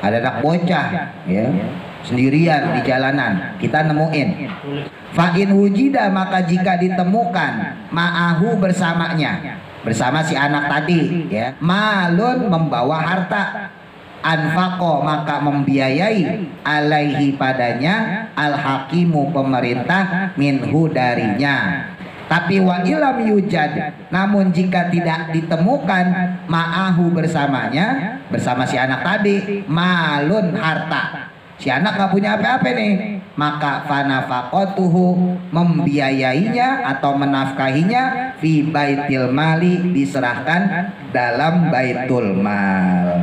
Ada anak bocah ya sendirian di jalanan, kita nemuin. Fa'in wujida, maka jika ditemukan ma'ahu bersamanya, bersama si anak tadi ya, malun membawa harta, anfaqo maka membiayai, alaihi padanya, al-hakimu pemerintah, minhu darinya. Tapi wa ilam yujad, namun jika tidak ditemukan ma'ahu bersamanya, bersama si anak tadi, malun harta, si anak gak punya apa-apa nih, maka fanafaqatuhu membiayainya atau menafkahinya fi baitil mali, diserahkan dalam baitul mal.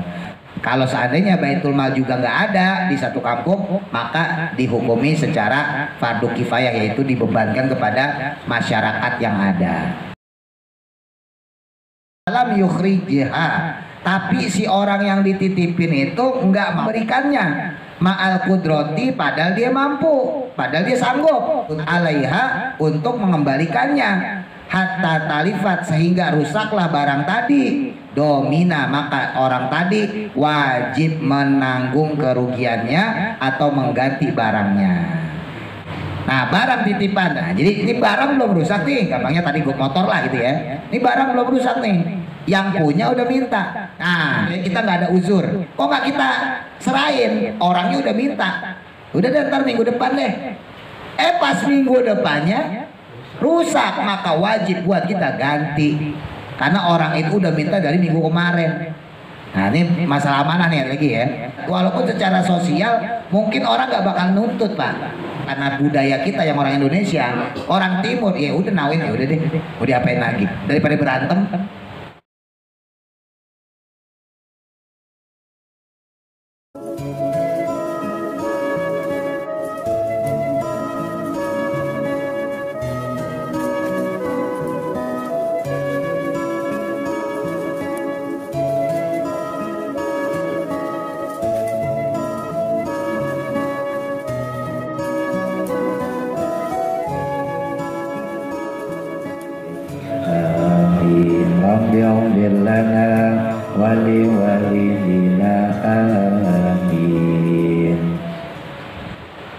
Kalau seandainya baitul mal juga nggak ada di satu kampung, maka dihukumi secara fardu kifayah, yaitu dibebankan kepada masyarakat yang ada. Dalam yukhrijha, tapi si orang yang dititipin itu nggak memberikannya, ma'al kudrati, padahal dia mampu, padahal dia sanggup, alaiha untuk mengembalikannya, hatta talifat sehingga rusaklah barang tadi, domina maka orang tadi wajib menanggung kerugiannya atau mengganti barangnya. Nah, barang titipan, nah, jadi ini barang belum rusak nih, gampangnya tadi gue motor lah gitu ya, ini barang belum rusak nih, yang punya udah minta. Nah, kita nggak ada uzur, kok nggak kita serahin, orangnya udah minta, udah deh ntar minggu depan deh. Pas minggu depannya rusak, maka wajib buat kita ganti, karena orang itu udah minta dari minggu kemarin. Nah, ini masalah amanah nih lagi ya. Walaupun secara sosial mungkin orang nggak bakal nuntut Pak, karena budaya kita yang orang Indonesia, orang Timur ya udah nawin, ya udah deh, mau diapain lagi daripada berantem.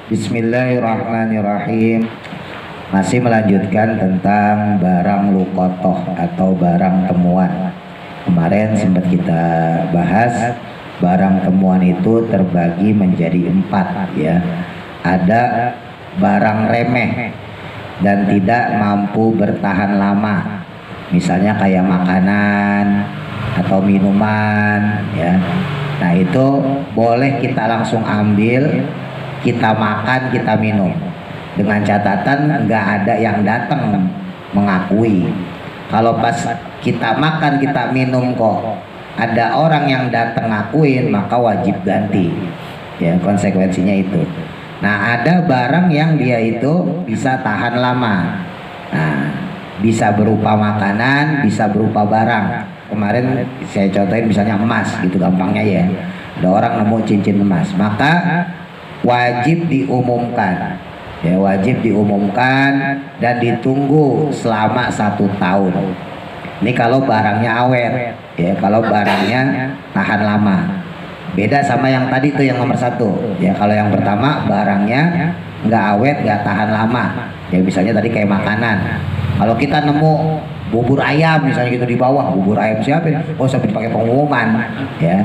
Bismillahirrahmanirrahim. Masih melanjutkan tentang barang luqotoh atau barang temuan. Kemarin sempat kita bahas barang temuan itu terbagi menjadi 4 ya. Ada barang remeh dan tidak mampu bertahan lama, misalnya kayak makanan atau minuman ya. Nah, itu boleh kita langsung ambil, kita makan, kita minum, dengan catatan nggak ada yang datang mengakui. Kalau pas kita makan kita minum kok ada orang yang datang ngakuin, maka wajib ganti ya, konsekuensinya itu. Nah, ada barang yang dia itu bisa tahan lama. Nah, bisa berupa makanan, bisa berupa barang. Kemarin saya contohin misalnya emas gitu gampangnya ya. Ada orang nemu cincin emas, maka wajib diumumkan ya, wajib diumumkan dan ditunggu selama 1 tahun. Ini kalau barangnya awet ya, kalau barangnya tahan lama. Beda sama yang tadi tuh yang nomor 1 ya. Kalau yang pertama barangnya nggak awet, nggak tahan lama ya, misalnya tadi kayak makanan. Kalau kita nemu bubur ayam misalnya gitu di bawah, bubur ayam siapa? Oh, sampai dipakai pengumuman ya.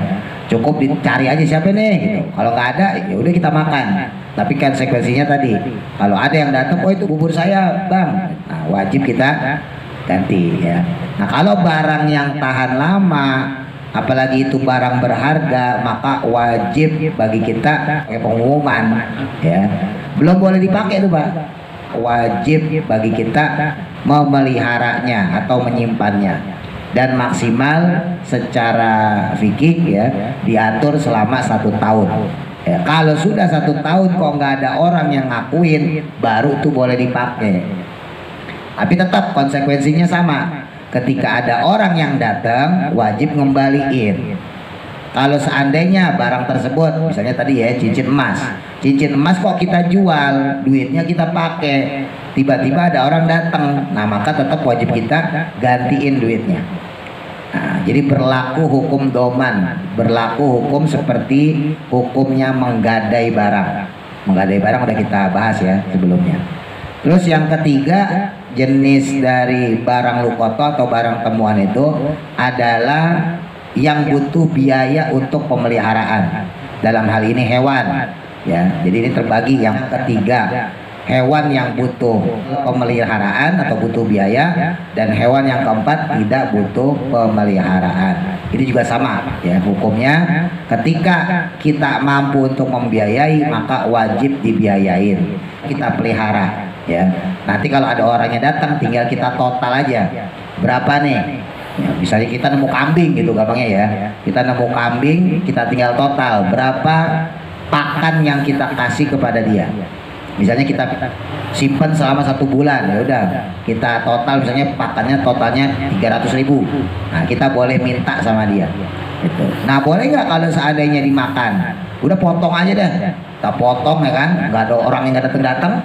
Cukup dicari aja siapa nih gitu. Kalau nggak ada ya udah kita makan. Tapi kan konsekuensinya tadi, kalau ada yang datang, oh itu bubur saya bang, nah wajib kita ganti ya. Nah, kalau barang yang tahan lama, apalagi itu barang berharga, maka wajib bagi kita pakai pengumuman ya. Belum boleh dipakai tuh Pak, wajib bagi kita memeliharanya atau menyimpannya, dan maksimal secara fikih ya diatur selama 1 tahun ya. Kalau sudah 1 tahun kok nggak ada orang yang ngakuin, baru tuh boleh dipakai. Tapi tetap konsekuensinya sama, ketika ada orang yang datang wajib ngembaliin. Kalau seandainya barang tersebut misalnya tadi ya cincin emas kok kita jual, duitnya kita pakai, tiba-tiba ada orang datang, nah maka tetap wajib kita gantiin duitnya. Nah, jadi berlaku hukum doman, berlaku hukum seperti hukumnya menggadai barang. Menggadai barang udah kita bahas ya sebelumnya. Terus yang ketiga, jenis dari barang lukoto atau barang temuan itu adalah yang butuh biaya untuk pemeliharaan. Dalam hal ini hewan, ya. Jadi ini terbagi yang ketiga. Hewan yang butuh pemeliharaan atau butuh biaya, dan hewan yang keempat tidak butuh pemeliharaan. Ini juga sama ya hukumnya. Ketika kita mampu untuk membiayai, maka wajib dibiayain, kita pelihara ya. Nanti kalau ada orangnya datang, tinggal kita total aja berapa nih ya, misalnya kita nemu kambing gitu gampangnya ya, kita nemu kambing, kita tinggal total berapa pakan yang kita kasih kepada dia. Misalnya kita simpan selama 1 bulan, ya udah kita total misalnya pakannya totalnya 300.000. Nah kita boleh minta sama dia gitu. Nah boleh nggak kalau seandainya dimakan, udah potong aja deh, kita potong ya kan, nggak ada orang yang nggak datang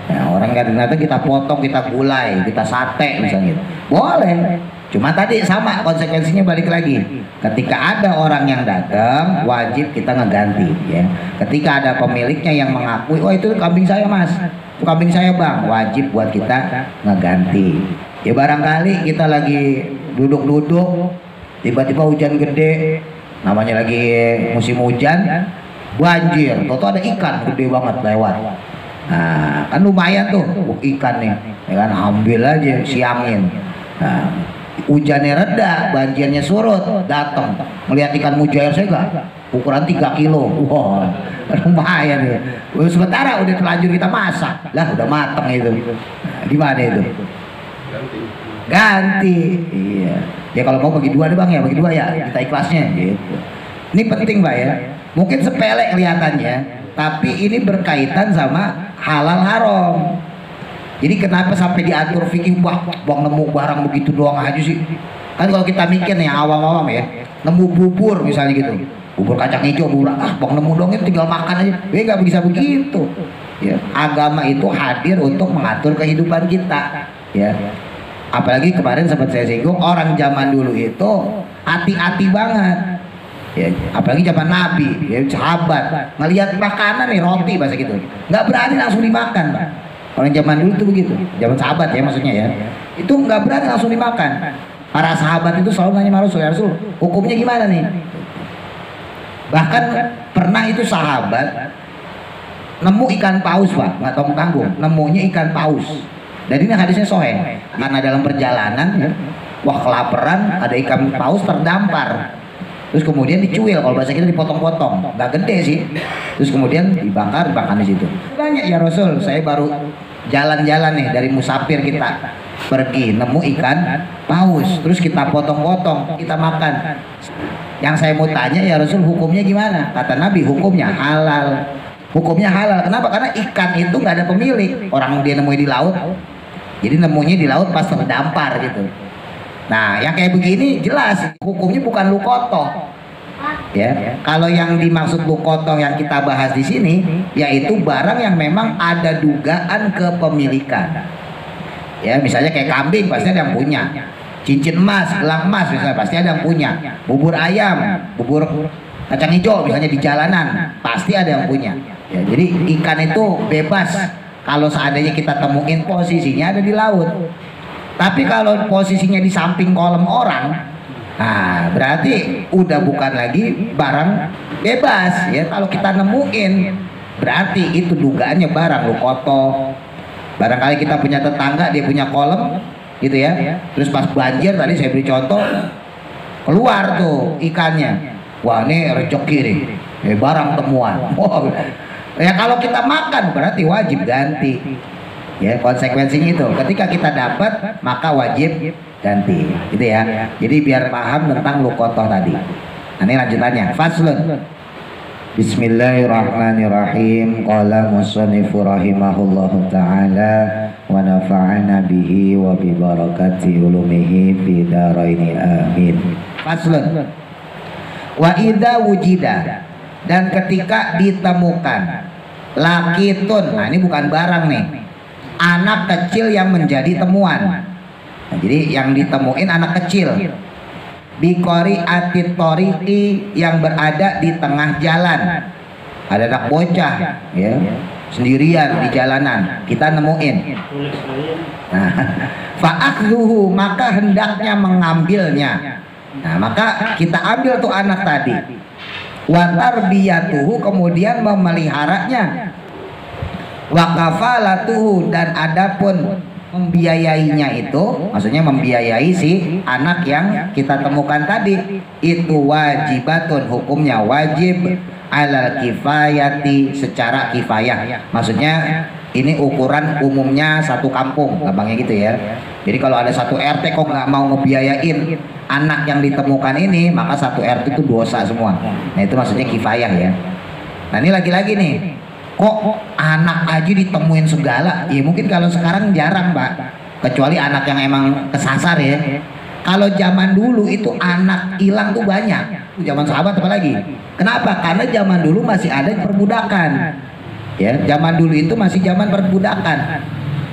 ya, orang nggak datang kita potong, kita gulai, kita sate misalnya gitu. Boleh. Cuma tadi sama konsekuensinya, balik lagi. Ketika ada orang yang datang, wajib kita ngeganti ya. Ketika ada pemiliknya yang mengakui, oh itu kambing saya mas, itu kambing saya bang, wajib buat kita ngeganti. Ya barangkali kita lagi duduk-duduk, tiba-tiba hujan gede, namanya lagi musim hujan, banjir, toto ada ikan gede banget lewat. Nah kan lumayan tuh ikan nih, ya kan, ambil aja, siangin. Nah, hujannya reda, banjirnya surut, datang melihat ikan mujair saya gak? Ukuran 3 kilo, wah lumayan ya. Sementara udah terlanjur kita masak, lah udah mateng itu. Nah, gimana itu? Ganti, iya. Ya kalau mau bagi 2 deh bang ya, bagi 2 ya, kita ikhlasnya gitu. Ini penting pak ya. Mungkin sepele kelihatannya, tapi ini berkaitan sama halal haram. Jadi kenapa sampai diatur fikih, wah bang nemu barang begitu doang aja sih? Kan kalau kita mikir nih awam-awam ya, nemu bubur misalnya gitu, bubur kacang hijau, bubur bang nemu doang itu tinggal makan aja, nggak bisa begitu. Ya, agama itu hadir untuk mengatur kehidupan kita. Ya, apalagi kemarin sempat saya singgung, orang zaman dulu itu hati-hati banget. Ya, apalagi zaman Nabi, ya, sahabat ngelihat makanan nih roti bahasa gitu, nggak berani langsung dimakan, Pak. Orang zaman dulu tuh begitu, zaman sahabat ya maksudnya ya, itu nggak berani langsung dimakan. Para sahabat itu selalu nanya sama Rasul, ya Rasul, hukumnya gimana nih? Bahkan pernah itu sahabat nemu ikan paus pak, nggak tahu tanggung, nemunya ikan paus. Dan ini hadisnya sahih, karena dalam perjalanan, ya, wah kelaparan, ada ikan paus terdampar. Terus kemudian dicuil, kalau bahasa kita dipotong-potong, nggak gede sih. Terus kemudian dibakar di situ. Banyak ya Rasul, saya baru jalan-jalan nih dari musafir kita pergi nemu ikan paus, terus kita potong-potong, kita makan. Yang saya mau tanya ya Rasul, hukumnya gimana? Kata Nabi, hukumnya halal. Hukumnya halal. Kenapa? Karena ikan itu nggak ada pemilik. Orang dia nemuin di laut, jadi nemunya di laut pas terdampar gitu. Nah, yang kayak begini jelas hukumnya bukan lukotoh. Ya, kalau yang dimaksud lukotoh yang kita bahas di sini, yaitu barang yang memang ada dugaan kepemilikan. Ya, misalnya kayak kambing pasti ada yang punya. Cincin emas, gelang emas misalnya pasti ada yang punya. Bubur ayam, bubur kacang hijau misalnya di jalanan pasti ada yang punya. Ya, jadi ikan itu bebas kalau seandainya kita temuin posisinya ada di laut. Tapi kalau posisinya di samping kolam orang, nah berarti udah bukan lagi barang bebas ya. Kalau kita nemuin, berarti itu dugaannya barang lukotoh. Barangkali kita punya tetangga, dia punya kolam gitu ya, terus pas banjir tadi saya beri contoh, keluar tuh ikannya, wah ini rezeki nih, barang temuan. Oh, ya kalau kita makan berarti wajib ganti. Ya, konsekuensinya itu ketika kita dapat maka wajib ganti gitu ya. Jadi biar paham tentang lukotoh tadi. Nah, ini lanjutannya, faslun. Bismillahirrahmanirrahim. Qala musannifu rahimahullahu ta'ala wa nafa'ana bihi wa bi barakati ulumihi fi dharaini amin. Faslun. Wa idza wujida, dan ketika ditemukan lakitun, nah ini bukan barang nih, anak kecil yang menjadi temuan. Nah, jadi yang ditemuin anak kecil. bikori atit toriki, yang berada di tengah jalan. Ada anak bocah ya sendirian di jalanan, kita nemuin. Nah, fa'akhzuhu, maka hendaknya mengambilnya. Nah, maka kita ambil tuh anak tadi. Wa tarbiyatuhu, kemudian memeliharanya. Wa kafalatuhu, dan adapun membiayainya itu, maksudnya membiayai si anak yang kita temukan tadi, itu wajibatun, hukumnya wajib, alal kifayati, secara kifayah. Maksudnya ini ukuran umumnya satu kampung, gampangnya gitu ya. Jadi kalau ada satu RT kok nggak mau ngebiayain anak yang ditemukan ini, maka satu RT itu dosa semua. Nah itu maksudnya kifayah ya. Nah ini lagi-lagi nih, kok anak aja ditemuin segala? Ya mungkin kalau sekarang jarang Pak, kecuali anak yang emang kesasar ya. Kalau zaman dulu itu anak hilang tuh banyak, zaman sahabat apalagi. Kenapa? Karena zaman dulu masih ada perbudakan. Ya, zaman dulu itu masih zaman perbudakan.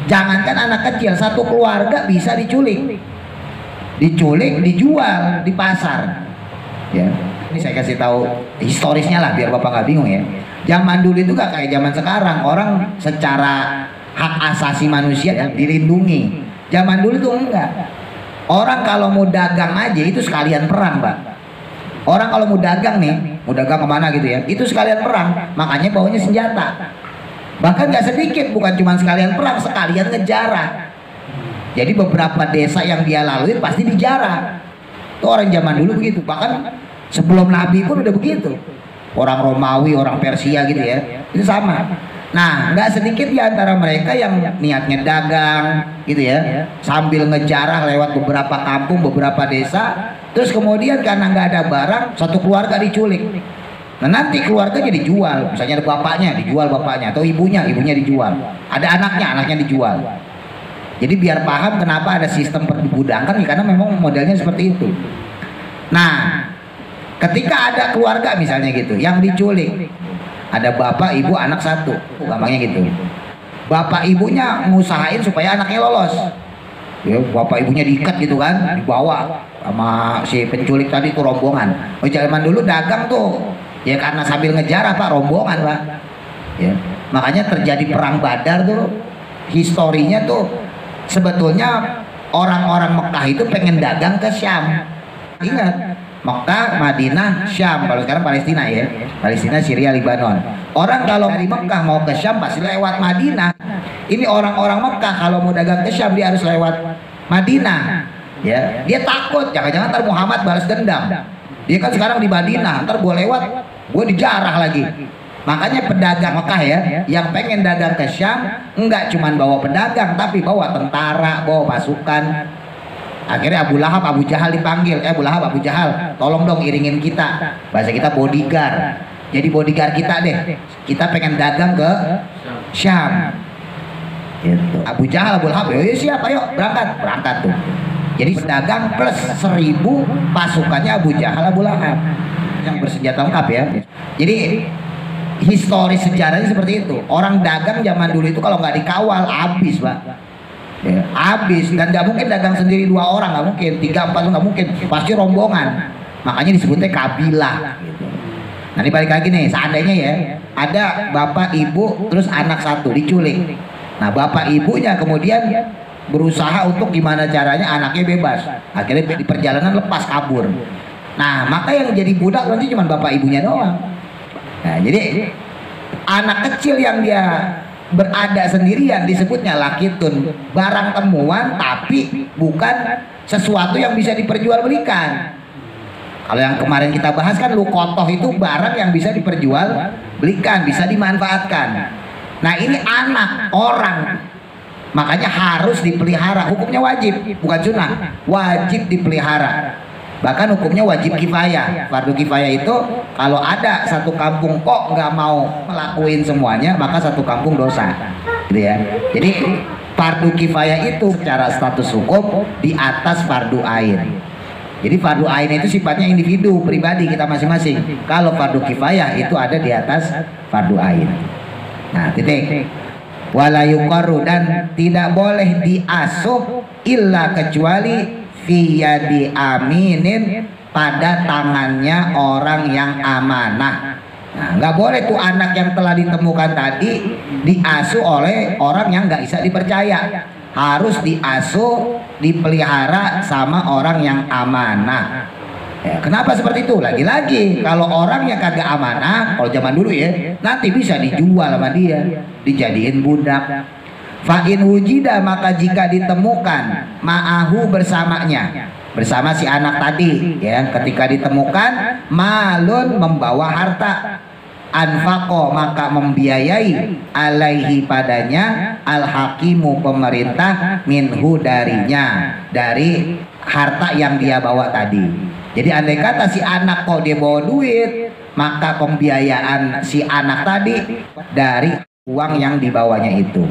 Jangankan anak kecil, satu keluarga bisa diculik, dijual di pasar. Ya, ini saya kasih tahu historisnya lah biar bapak nggak bingung ya. Zaman dulu itu gak kayak zaman sekarang, orang secara hak asasi manusia ya, dilindungi. Zaman dulu tuh enggak. Orang kalau mau dagang aja itu sekalian perang Pak. Orang kalau mau dagang nih, mau dagang kemana gitu ya, itu sekalian perang, makanya bawanya senjata. Bahkan gak sedikit, bukan cuma sekalian perang, sekalian ngejarah. Jadi beberapa desa yang dia lalui pasti dijarah. Itu orang zaman dulu begitu, bahkan sebelum Nabi pun udah begitu. Orang Romawi, orang Persia gitu ya, itu sama. Nah, nggak sedikit di antara mereka yang niatnya dagang gitu ya, sambil ngejarah lewat beberapa kampung, beberapa desa, terus kemudian karena nggak ada barang, satu keluarga diculik. Nah nanti keluarganya dijual, misalnya ada bapaknya, dijual bapaknya, atau ibunya dijual, ada anaknya dijual. Jadi biar paham kenapa ada sistem perbudakan, ya karena memang modelnya seperti itu. Nah, ketika ada keluarga misalnya gitu yang diculik, ada bapak, ibu, anak satu, gampangnya gitu. Bapak ibunya ngusahain supaya anaknya lolos. Ya, bapak ibunya diikat gitu kan, dibawa sama si penculik tadi tuh rombongan. Oh zaman dulu dagang tuh, ya karena sambil ngejarah Pak, rombongan Pak. Ya, makanya terjadi perang Badar tuh, historinya tuh sebetulnya orang-orang Mekah itu pengen dagang ke Syam. Ingat, Mekah, Madinah, Syam. Kalau sekarang Palestina ya, Palestina, Syria, Lebanon. Orang kalau dari Mekah mau ke Syam pasti lewat Madinah. Ini orang-orang Mekah kalau mau dagang ke Syam dia harus lewat Madinah. Ya, dia takut jangan-jangan ntar Muhammad balas dendam. Dia kan sekarang di Madinah, ntar gue lewat, gue dijarah lagi. Makanya pedagang Mekah ya, yang pengen dagang ke Syam enggak cuman bawa pedagang, tapi bawa tentara, bawa pasukan. Akhirnya Abu Lahab, Abu Jahal dipanggil, Abu Lahab, Abu Jahal, tolong dong iringin kita. Bahasa kita bodyguard. Jadi bodyguard kita deh. Kita pengen dagang ke Syam. Gitu. Abu Jahal, Abu Lahab, ya siapa yuk berangkat tuh. Jadi pedagang plus 1000 pasukannya Abu Jahal, Abu Lahab yang bersenjata lengkap ya. Jadi historis sejarahnya seperti itu. Orang dagang zaman dulu itu kalau nggak dikawal habis Pak. Ya, habis, dan nggak mungkin dagang sendiri 2 orang, nggak mungkin, 3, 4 nggak mungkin, pasti rombongan. Makanya disebutnya kabilah. Gitu. Nah ini balik lagi nih, seandainya ya ada bapak, ibu, terus anak satu diculik. Nah bapak ibunya kemudian berusaha untuk gimana caranya anaknya bebas. Akhirnya di perjalanan lepas kabur. Nah maka yang jadi budak nanti cuma bapak ibunya doang. Nah jadi anak kecil yang dia berada sendirian disebutnya lakitun, barang temuan tapi bukan sesuatu yang bisa diperjualbelikan. Kalau yang kemarin kita bahas kan lukotoh itu barang yang bisa diperjualbelikan, bisa dimanfaatkan. Nah ini anak orang, makanya harus dipelihara, hukumnya wajib, bukan sunnah, wajib dipelihara. Bahkan hukumnya wajib kifayah. Fardu kifayah itu kalau ada satu kampung kok nggak mau melakuin semuanya, maka satu kampung dosa, gitu ya. Jadi fardu kifayah itu secara status hukum di atas fardu ain. Jadi fardu ain itu sifatnya individu, pribadi kita masing-masing. Kalau fardu kifayah itu ada di atas fardu ain. Nah titik. Wala yuqarru, dan tidak boleh diasuh illa kecuali fiyadi aminin, pada tangannya orang yang amanah. Nah, nggak boleh tuh anak yang telah ditemukan tadi diasuh oleh orang yang nggak bisa dipercaya. Harus diasuh, dipelihara sama orang yang amanah. Ya, kenapa seperti itu? Lagi-lagi kalau orang yang kagak amanah, kalau zaman dulu ya, nanti bisa dijual sama dia, dijadiin budak. Fa'in wujida, maka jika ditemukan ma'ahu, bersamanya, bersama si anak tadi, ya, ketika ditemukan malun, membawa harta, anfaqo, maka membiayai, alaihi, padanya, al hakimu, pemerintah, minhu, darinya, dari harta yang dia bawa tadi. Jadi andai kata si anak kok dia bawa duit, maka pembiayaan si anak tadi dari uang yang dibawanya itu.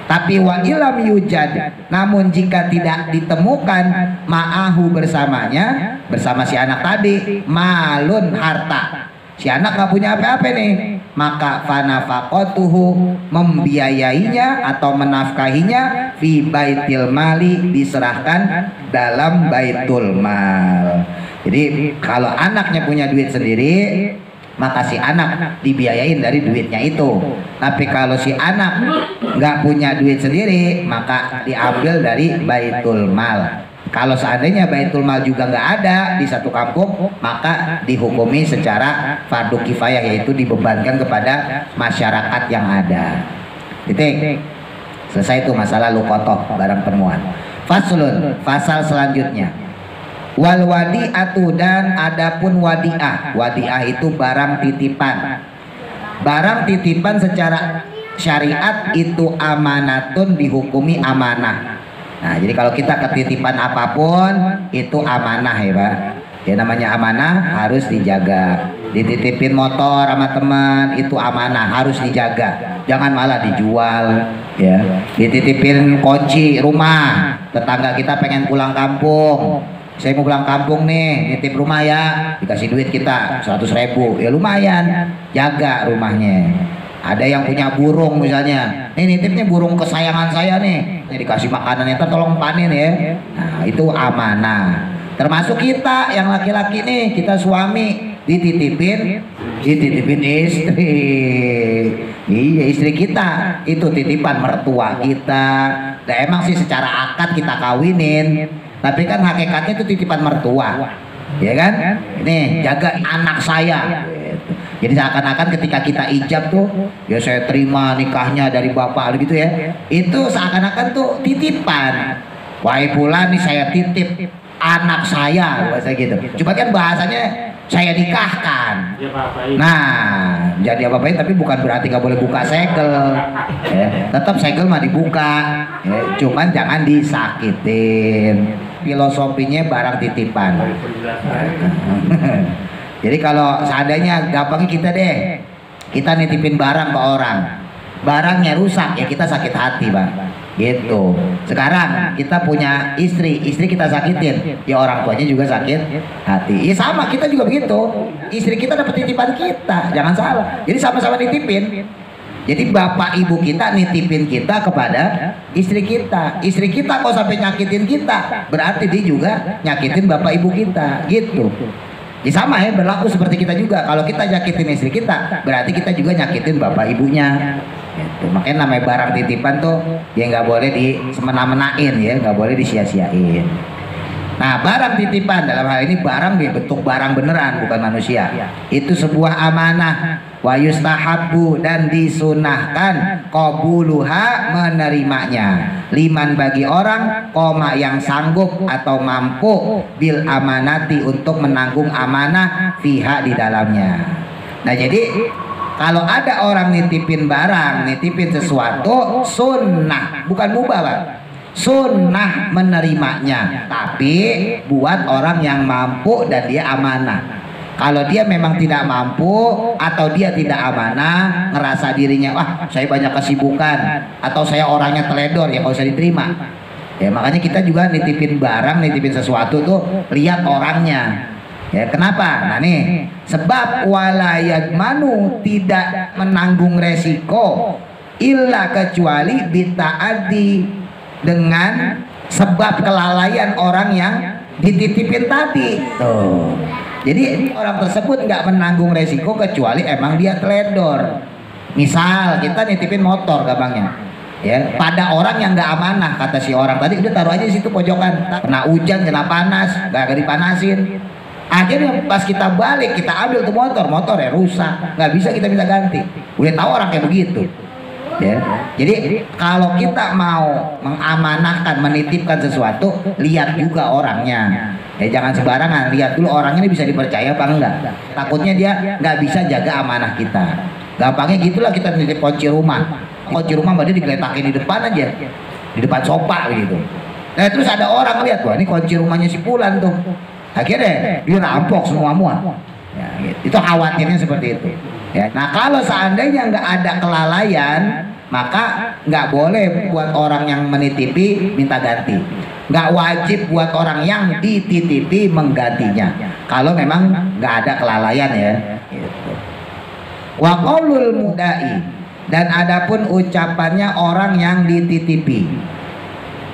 Tapi wa ilam yujad, namun jika tidak ditemukan ma'ahu, bersamanya, bersama si anak tadi, malun, harta, si anak nggak punya apa-apa nih, maka fanafaqatuhu, membiayainya atau menafkahinya, fi baitil mali, diserahkan dalam baitul mal. Jadi kalau anaknya punya duit sendiri, maka si anak dibiayain dari duitnya itu. Tapi kalau si anak nggak punya duit sendiri, maka diambil dari baitul mal. Kalau seandainya baitul mal juga nggak ada di satu kampung, maka dihukumi secara fardu kifayah, yaitu dibebankan kepada masyarakat yang ada. Titik. Selesai itu masalah luqotoh, barang temuan. Faslun, pasal selanjutnya. Wal wadi'atu, dan adapun wadi'ah. Wadi'ah itu barang titipan. Barang titipan secara syariat itu amanatun, dihukumi amanah. Nah, jadi kalau kita ketitipan apapun itu amanah ya Pak. Ya namanya amanah harus dijaga. Dititipin motor sama teman itu amanah, harus dijaga. Jangan malah dijual ya. Dititipin kunci rumah, tetangga kita pengen pulang kampung. Saya mau pulang kampung nih, nitip rumah ya, dikasih duit kita 100.000, ya lumayan, jaga rumahnya. Ada yang punya burung misalnya, nih nitipnya burung kesayangan saya nih, dikasih makanan, itu tolong panen ya. Nah itu amanah. Termasuk kita yang laki-laki nih, kita suami, dititipin istri. Iya, istri kita itu titipan mertua kita. Nah, emang sih secara akad kita kawinin, tapi kan hakikatnya itu titipan mertua, ya kan? Nih jaga anak saya. Jadi seakan-akan ketika kita ijab tuh, ya saya terima nikahnya dari bapak gitu ya. Itu seakan-akan tuh titipan. Wahai fulan nih saya titip anak saya, bahasa gitu. Cuma kan bahasanya saya nikahkan. Nah, jadi apa-apain, tapi bukan berarti nggak boleh buka segel. Ya, tetap segel mah dibuka. Ya, cuman jangan disakitin. Filosofinya barang titipan. Jadi kalau seandainya gampangnya kita deh, kita nitipin barang ke orang, barangnya rusak ya kita sakit hati Pak, gitu. Sekarang kita punya istri kita sakitin, ya orang tuanya juga sakit hati. Ya sama, kita juga begitu. Istri kita dapat titipan kita, jangan salah. Jadi sama-sama nitipin. Jadi bapak ibu kita nitipin kita kepada istri kita. Istri kita kalau sampai nyakitin kita, berarti dia juga nyakitin bapak ibu kita, gitu. Ya sama ya, berlaku seperti kita juga. Kalau kita nyakitin istri kita, berarti kita juga nyakitin bapak ibunya. Gitu. Makanya namanya barang titipan tuh ya nggak boleh disemena-menain ya, nggak boleh disia-siain. Nah, barang titipan dalam hal ini barang bentuk barang beneran, bukan manusia. Itu sebuah amanah. Wa yustahabbu, dan disunahkan qabuluha, menerimanya, liman, bagi orang koma yang sanggup atau mampu bil amanati, untuk menanggung amanah fiha, di dalamnya. Nah, jadi kalau ada orang nitipin barang, nitipin sesuatu, sunnah, bukan mubah Pak. Sunnah menerimanya, tapi buat orang yang mampu dan dia amanah. Kalau dia memang tidak mampu atau dia tidak amanah, ngerasa dirinya wah saya banyak kesibukan atau saya orangnya teledor, ya nggak usah diterima. Ya makanya kita juga nitipin barang, nitipin sesuatu tuh lihat orangnya. Ya kenapa? Nah nih, sebab walayat manu, tidak menanggung resiko illa kecuali bitaati, dengan sebab kelalaian orang yang dititipin tadi tuh. Jadi orang tersebut nggak menanggung resiko kecuali emang dia teledor. Misal kita nitipin motor gampangnya, ya, pada orang yang nggak amanah, kata si orang tadi, udah taruh aja di situ pojokan, kena hujan, kena panas, nggak dipanasin. Akhirnya pas kita balik, kita ambil tuh motor ya rusak, nggak bisa kita minta ganti. Udah tahu orang kayak begitu. Ya. Jadi kalau kita mau mengamanahkan, menitipkan sesuatu, lihat juga orangnya. Ya jangan sembarangan, lihat dulu orangnya ini bisa dipercaya apa enggak. Takutnya dia nggak bisa jaga amanah kita. Gampangnya gitulah, kita nitip kunci rumah. Kunci rumah berarti digeletakin di depan aja, di depan sofa gitu. Nah terus ada orang lihat, wah ini kunci rumahnya si Fulan tuh. Akhirnya dia rampok semua. Ya, gitu. Itu khawatirnya seperti itu. Ya, nah kalau seandainya nggak ada kelalaian, maka nggak boleh buat orang yang menitipi minta ganti. Nggak wajib buat orang yang dititipi menggantinya. Kalau memang nggak ada kelalaian ya. Gitu. Wa qaulul mudai, dan adapun ucapannya orang yang dititipi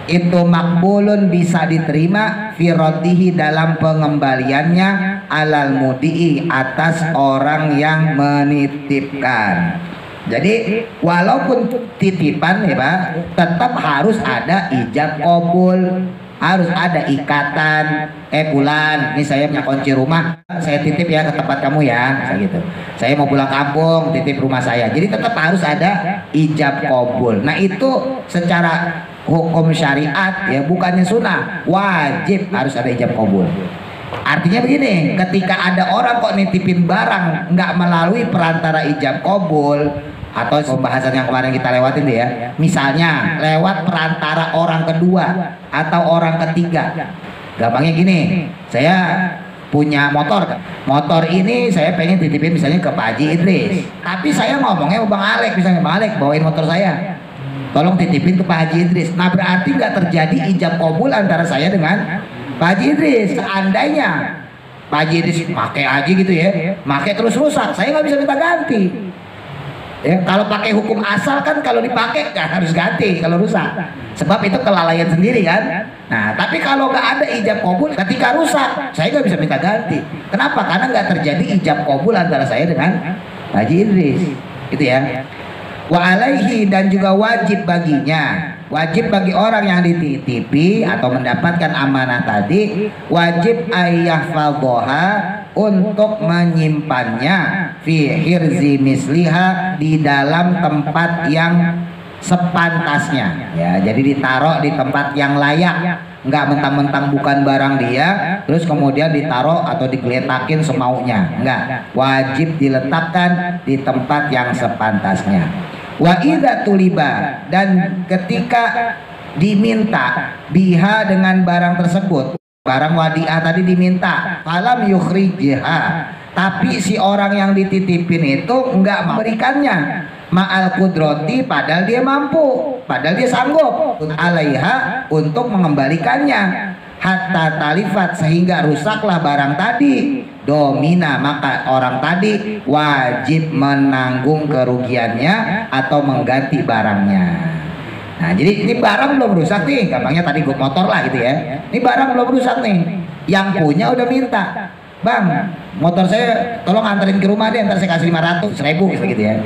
itu makbulun, bisa diterima firodihi dalam pengembaliannya alal mudi'i, atas orang yang menitipkan. Jadi walaupun titipan ya Pak, tetap harus ada ijab kabul, harus ada ikatan. Bulan, ini saya punya kunci rumah, saya titip ya ke tempat kamu ya, gitu. Saya mau pulang kampung, titip rumah saya. Jadi tetap harus ada ijab kabul. Nah itu secara hukum syariat ya, bukannya sunnah, wajib harus ada ijab kabul. Artinya begini, ketika ada orang kok nitipin barang nggak melalui perantara ijab kabul, atau pembahasan yang kemarin kita lewatin deh ya, misalnya lewat perantara orang kedua atau orang ketiga. Gampangnya gini, saya punya motor ini saya pengen titipin misalnya ke Pak Haji Idris, tapi saya ngomongnya Bang Alek, misalnya Bang Alek bawain motor saya, tolong titipin ke Pak Haji Idris. Nah berarti nggak terjadi ijab kabul antara saya dengan Pak Haji Idris. Seandainya Pak Haji Idris pakai aja gitu ya, pakai terus rusak, saya nggak bisa minta ganti. Ya, kalau pakai hukum asal kan kalau dipakai nggak harus ganti kalau rusak, sebab itu kelalaian sendiri kan. Nah tapi kalau nggak ada ijab kabul ketika rusak, saya nggak bisa minta ganti. Kenapa? Karena nggak terjadi ijab kabul antara saya dengan Haji Idris, gitu ya. Wa alaihi, dan juga wajib baginya, wajib bagi orang yang dititipi atau mendapatkan amanah tadi, wajib ayyahfadhoha, untuk menyimpannya fi hirzi misliha, di dalam tempat yang sepantasnya ya. Jadi ditaruh di tempat yang layak, nggak mentang-mentang bukan barang dia terus kemudian ditaruh atau digeletakin semaunya, enggak, wajib diletakkan di tempat yang sepantasnya. Wa idza tuliba, dan ketika diminta biha dengan barang tersebut, barang wadiah tadi diminta, falam yukhrijha, tapi si orang yang dititipin itu enggak memberikannya, ma'al kudrati, padahal dia mampu, padahal dia sanggup, alaiha, untuk mengembalikannya, hatta talifat, sehingga rusaklah barang tadi, domina, maka orang tadi wajib menanggung kerugiannya atau mengganti barangnya. Nah jadi ini barang belum rusak nih, gampangnya tadi gue motor lah gitu ya, ini barang belum rusak nih, yang punya udah minta, bang motor saya tolong anterin ke rumah deh, ntar saya kasih 500.000 gitu ya.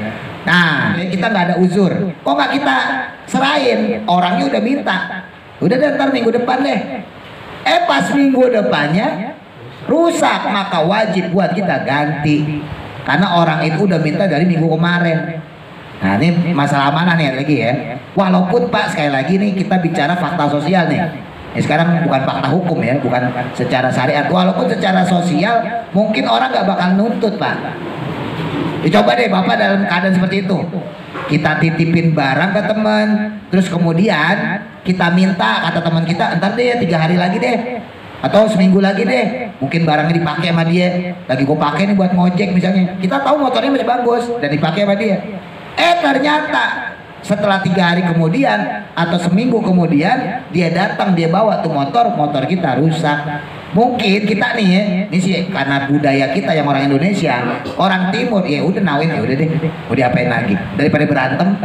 Nah kita nggak ada uzur, kok nggak kita serahin, orangnya udah minta, udah deh ntar minggu depan deh. Pas minggu depannya rusak, maka wajib buat kita ganti, karena orang itu udah minta dari minggu kemarin. Nah ini masalah amanah nih lagi ya. Walaupun Pak sekali lagi nih kita bicara fakta sosial nih. Sekarang bukan fakta hukum ya, bukan secara syariat. Walaupun secara sosial mungkin orang nggak bakal nuntut Pak. Coba deh Bapak dalam keadaan seperti itu, kita titipin barang ke teman, terus kemudian kita minta, kata teman kita, ntar deh 3 hari lagi deh, atau seminggu lagi deh, mungkin barangnya dipakai sama dia, lagi gue pakai nih buat ngojek misalnya, kita tahu motornya masih bagus dan dipakai sama dia. Ternyata setelah 3 hari kemudian atau seminggu kemudian dia datang, dia bawa tuh motor kita rusak. Mungkin kita nih ya, ini sih karena budaya kita yang orang Indonesia, orang Timur ya udah nawin, ya udah deh, mau diapain lagi daripada berantem.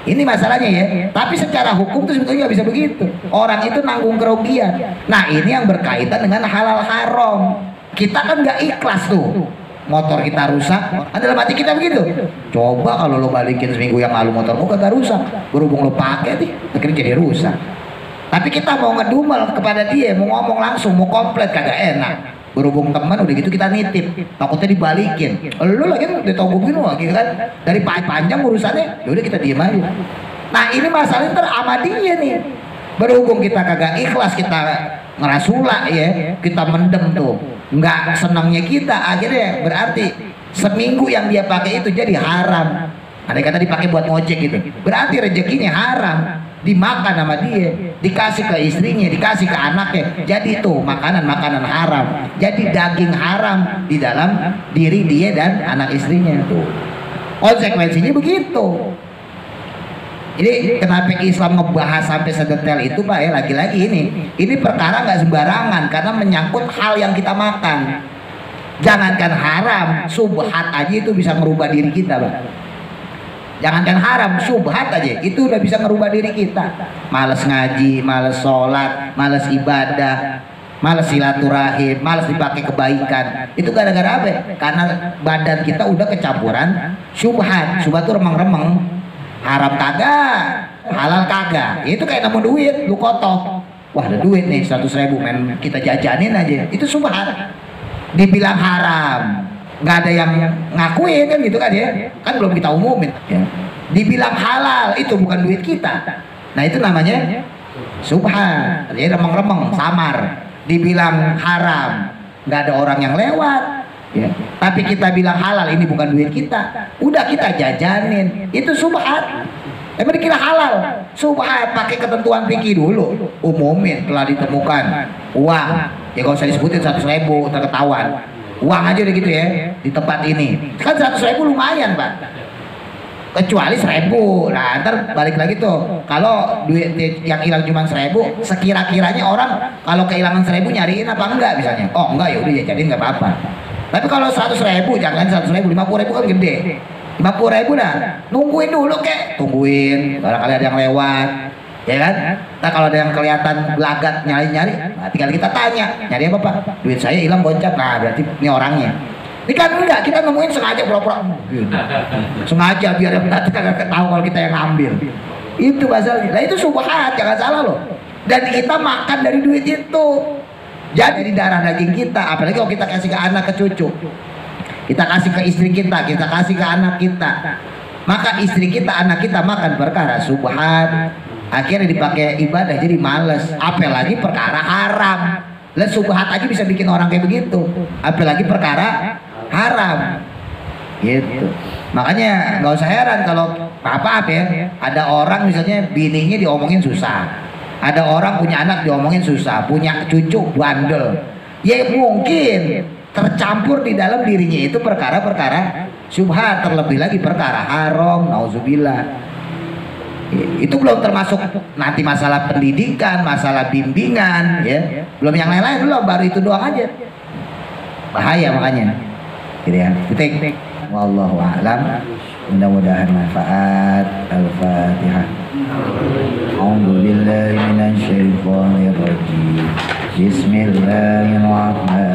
Ini masalahnya ya. Tapi secara hukum itu sebetulnya nggak bisa begitu. Orang itu nanggung kerugian. Nah ini yang berkaitan dengan halal haram. Kita kan nggak ikhlas tuh. Motor kita rusak, dalam hati kita begitu. Coba kalau lo balikin seminggu yang lalu motormu kagak rusak, berhubung lo pakai nih, akhirnya jadi rusak. Tapi kita mau ngedumel kepada dia, mau ngomong langsung, mau komplit kagak enak. Berhubung teman udah gitu kita nitip, takutnya dibalikin. Lo lagi udah tau gue begini lagi kan, dari panjang urusannya, yaudah kita diem aja. Nah ini masalahnya sama dia nih. Berhubung kita kagak ikhlas, kita ngerasula ya, kita mendem tuh, nggak senangnya kita, akhirnya berarti seminggu yang dia pakai itu jadi haram. Ada kata dipakai buat ngojek gitu, berarti rezekinya haram, dimakan sama dia, dikasih ke istrinya, dikasih ke anaknya, jadi tuh makanan haram, jadi daging haram di dalam diri dia dan anak istrinya tuh. Konsekuensinya begitu. Jadi kenapa Islam ngebahas sampai sedetail itu Pak ya, lagi-lagi ini perkara nggak sembarangan karena menyangkut hal yang kita makan. Jangankan haram, subhat aja itu bisa merubah diri kita Pak. Jangankan haram, subhat aja itu udah bisa merubah diri kita. Males ngaji, males sholat, males ibadah, males silaturahim, males dipakai kebaikan. Itu gara-gara apa? Karena badan kita udah kecampuran subhat. Subhat itu remeng-remeng. Haram kagak, halal kagak. Itu kayak nemu duit, lu kotok. Wah ada duit nih 100.000, men kita jajanin aja. Itu subhat. Dibilang haram, nggak ada yang ngakuin kan gitu kan ya. Kan belum kita umumin. Ya. Dibilang halal, itu bukan duit kita. Nah itu namanya subhat. Jadi remeng-remeng, samar. Dibilang haram, nggak ada orang yang lewat. Ya. Tapi kita bilang halal, ini bukan duit kita, udah kita jajanin, itu subhat. Emang dikira halal, subhat. Pakai ketentuan fikih dulu, umumin telah ditemukan uang, ya kalau usah disebutin 100.000 terketahuan, uang aja udah gitu ya di tempat ini. Kan 100.000 lumayan Pak, kecuali 1.000. Nah ntar balik lagi tuh, kalau duit yang hilang cuma 1.000, sekira-kiranya orang kalau kehilangan 1.000 nyariin apa enggak misalnya, oh enggak ya udah jajanin nggak apa-apa. Tapi kalau 100.000, jangan 100.000, 50.000 kan gede. 50.000 dah, nungguin dulu kek, tungguin, barangkali ada yang lewat, ya kan? Nah kalau ada yang kelihatan belagat nyari-nyari, nah, tinggal kita tanya, nyari apa Pak? Duit saya hilang gocap, nah berarti ini orangnya. Ini kan enggak, kita nemuin sengaja pura-pura, sengaja biar yang datang kagak tahu kalau kita yang ngambil. Itu masalahnya. Nah itu subhat, jangan salah loh. Dan kita makan dari duit itu. Jadi di darah daging kita, apalagi kalau kita kasih ke anak, ke cucu, kita kasih ke istri kita kasih ke anak kita, maka istri kita, anak kita makan perkara subhat, akhirnya dipakai ibadah jadi males, apalagi perkara haram. Lah subhat aja bisa bikin orang kayak begitu, apalagi perkara haram gitu. Makanya nggak usah heran kalau apa ya, ada orang misalnya bininya diomongin susah, ada orang punya anak diomongin susah, punya cucu bandel, ya mungkin tercampur di dalam dirinya itu perkara-perkara syubhat, terlebih lagi perkara haram, nauzubillah. Itu belum termasuk nanti masalah pendidikan, masalah bimbingan, ya belum yang lain-lain, belum, baru itu doang aja, bahaya makanya gitu ya. Titik. Wallahu a'lam. Mudah-mudahan manfaat. Al-Fatihah. A'udzu billahi minasy syaithanir rajim. Bismillahirrahmanirrahim.